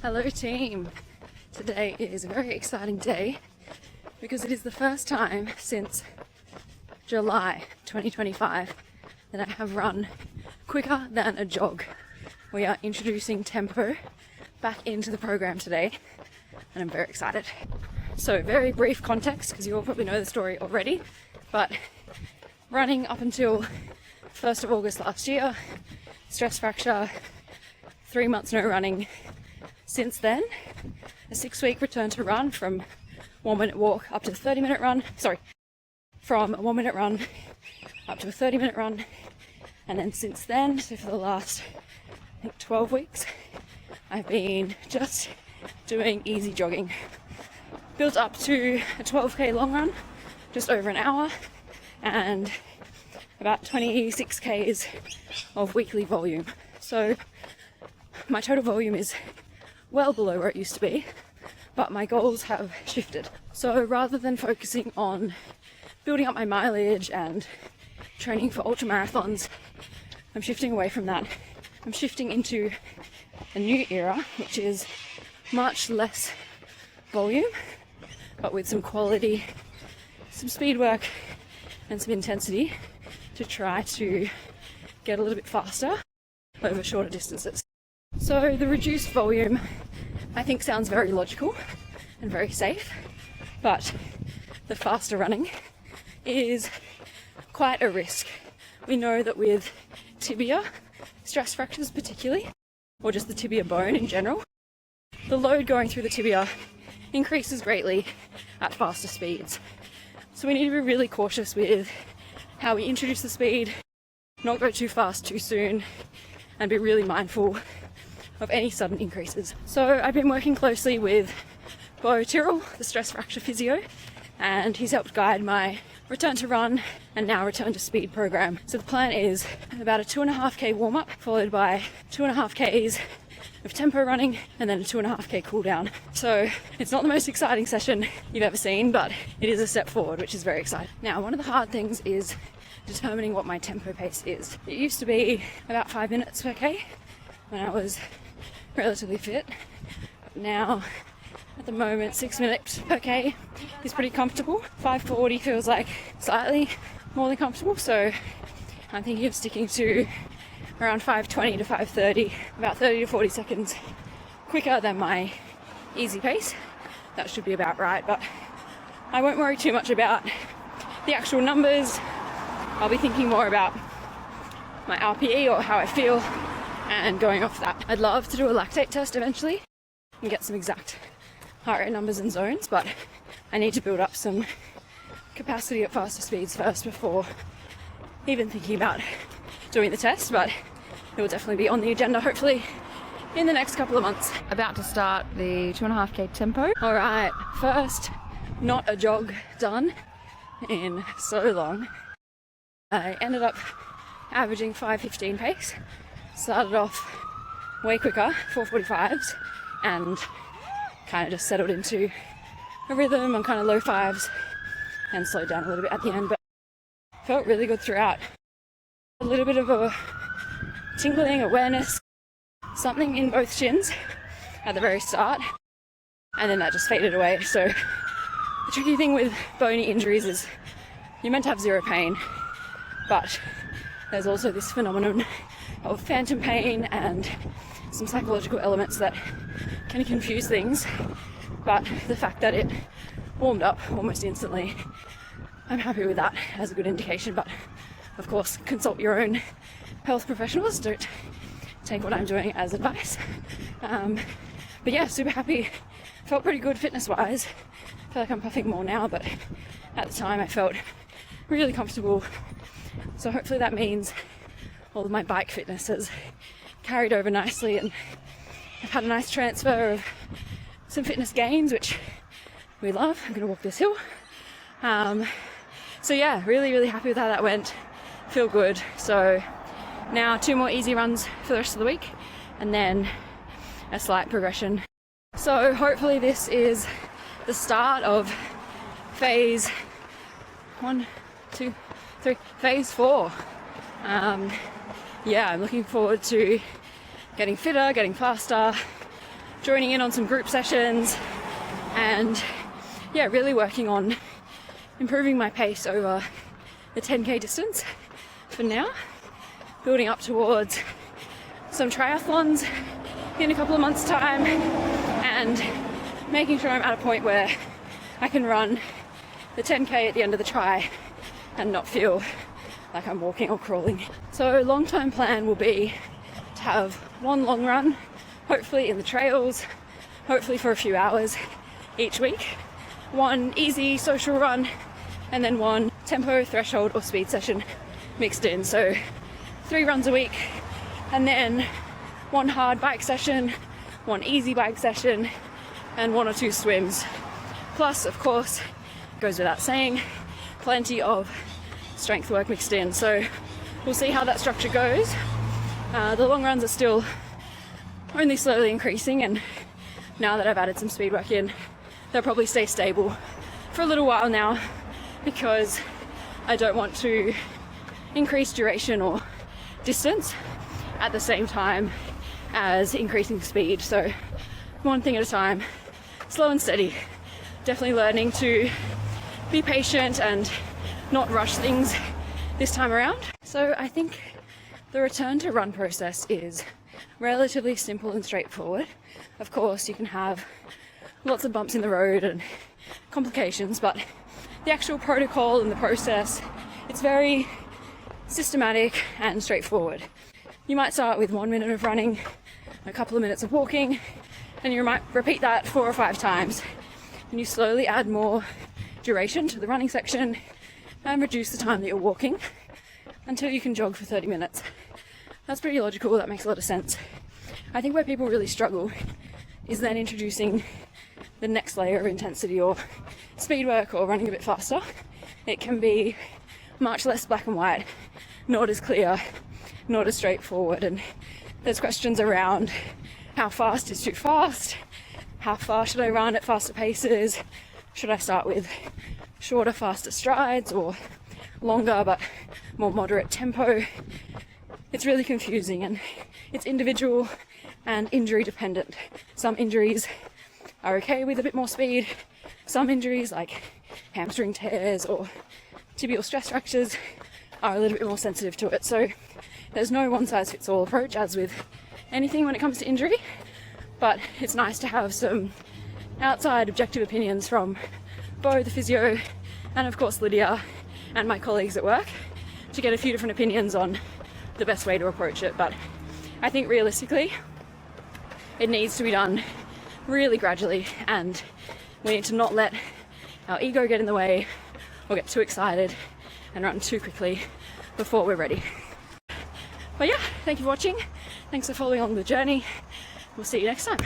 Hello team! Today is a very exciting day because it is the first time since July 2025 that I have run quicker than a jog. We are introducing tempo back into the program today and I'm very excited. So very brief context because you all probably know the story already, but running up until 1st of August last year, stress fracture, 3 months no running. Since then, a 6-week return to run from 1 minute walk up to a 30-minute run. From a 1 minute run up to a 30-minute run. And then since then, so for the last, I think 12 weeks, I've been just doing easy jogging. Built up to a 12k long run, just over an hour, and about 26 k's of weekly volume. So my total volume is well below where it used to be, but my goals have shifted. So rather than focusing on building up my mileage and training for ultra marathons, I'm shifting away from that. I'm shifting into a new era, which is much less volume, but with some quality, some speed work and some intensity to try to get a little bit faster over shorter distances. So the reduced volume I think sounds very logical and very safe, but the faster running is quite a risk. We know that with tibia, stress fractures particularly, or just the tibia bone in general, the load going through the tibia increases greatly at faster speeds. So we need to be really cautious with how we introduce the speed, not go too fast too soon, and be really mindful of any sudden increases. So I've been working closely with Beau Tyrrel, the stress fracture physio, and he's helped guide my return to run and now return to speed program. So the plan is about a 2.5k warm up followed by 2.5k's of tempo running and then a 2.5k cool down. So it's not the most exciting session you've ever seen, but it is a step forward, which is very exciting. Now, one of the hard things is determining what my tempo pace is. It used to be about 5 minutes per k when I was relatively fit. But now, at the moment, 6 minutes per k is pretty comfortable. 5:40 feels like slightly more than comfortable, so I'm thinking of sticking to around 5:20 to 5:30, about 30 to 40 seconds quicker than my easy pace. That should be about right, but I won't worry too much about the actual numbers. I'll be thinking more about my RPE or how I feel and going off that. I'd love to do a lactate test eventually and get some exact heart rate numbers and zones, but I need to build up some capacity at faster speeds first before even thinking about doing the test, but it will definitely be on the agenda hopefully in the next couple of months. About to start the 2.5k tempo. Alright, first not a jog done in so long. I ended up averaging 5:15 pace. Started off way quicker, 4:45s, and kind of just settled into a rhythm on kind of low 5s and slowed down a little bit at the end, but felt really good throughout. A little bit of a tingling awareness, something in both shins at the very start, and then that just faded away. So the tricky thing with bony injuries is you're meant to have zero pain, but there's also this phenomenon of phantom pain and some psychological elements that can confuse things. But the fact that it warmed up almost instantly, I'm happy with that as a good indication. But of course, consult your own health professionals. Don't take what I'm doing as advice. But yeah, super happy. Felt pretty good fitness-wise. Feel like I'm puffing more now, but at the time I felt really comfortable. So hopefully that means all of my bike fitness has carried over nicely and I've had a nice transfer of some fitness gains, which we love. I'm gonna walk this hill. So yeah, really happy with how that went. Feel good. So now 2 more easy runs for the rest of the week and then a slight progression. So hopefully this is the start of phase 1, 2, 3, phase 4. Yeah, I'm looking forward to getting fitter, getting faster, joining in on some group sessions, and yeah, really working on improving my pace over the 10k distance for now, building up towards some triathlons in a couple of months' time, and making sure I'm at a point where I can run the 10k at the end of the tri and not feel like I'm walking or crawling. So long-term plan will be to have one long run, hopefully in the trails, hopefully for a few hours each week, one easy social run, and then one tempo, threshold or speed session mixed in. So 3 runs a week, and then one hard bike session, one easy bike session, and 1 or 2 swims. Plus, of course, goes without saying, plenty of strength work mixed in. So we'll see how that structure goes. The long runs are still only slowly increasing, and now that I've added some speed work in, they'll probably stay stable for a little while now, because I don't want to increase duration or distance at the same time as increasing speed. So one thing at a time, slow and steady. Definitely learning to be patient and not rush things this time around. So I think the return to run process is relatively simple and straightforward. Of course, you can have lots of bumps in the road and complications, but the actual protocol and the process, it's very systematic and straightforward. You might start with 1 minute of running, a couple of minutes of walking, and you might repeat that 4 or 5 times. And you slowly add more duration to the running section and reduce the time that you're walking until you can jog for 30 minutes. That's pretty logical, that makes a lot of sense. I think where people really struggle is then introducing the next layer of intensity, or speed work, or running a bit faster. It can be much less black and white, not as clear, not as straightforward, and there's questions around how fast is too fast, how far should I run at faster paces, should I start with shorter, faster strides, or longer but more moderate tempo. It's really confusing, and it's individual and injury dependent. Some injuries are okay with a bit more speed. Some injuries, like hamstring tears or tibial stress fractures, are a little bit more sensitive to it. So there's no one size fits all approach, as with anything when it comes to injury, but it's nice to have some outside objective opinions from Beau, the physio, and of course Lydia and my colleagues at work, to get a few different opinions on the best way to approach it. But I think realistically it needs to be done really gradually, and we need to not let our ego get in the way or get too excited and run too quickly before we're ready. But yeah, thank you for watching. Thanks for following along the journey. We'll see you next time.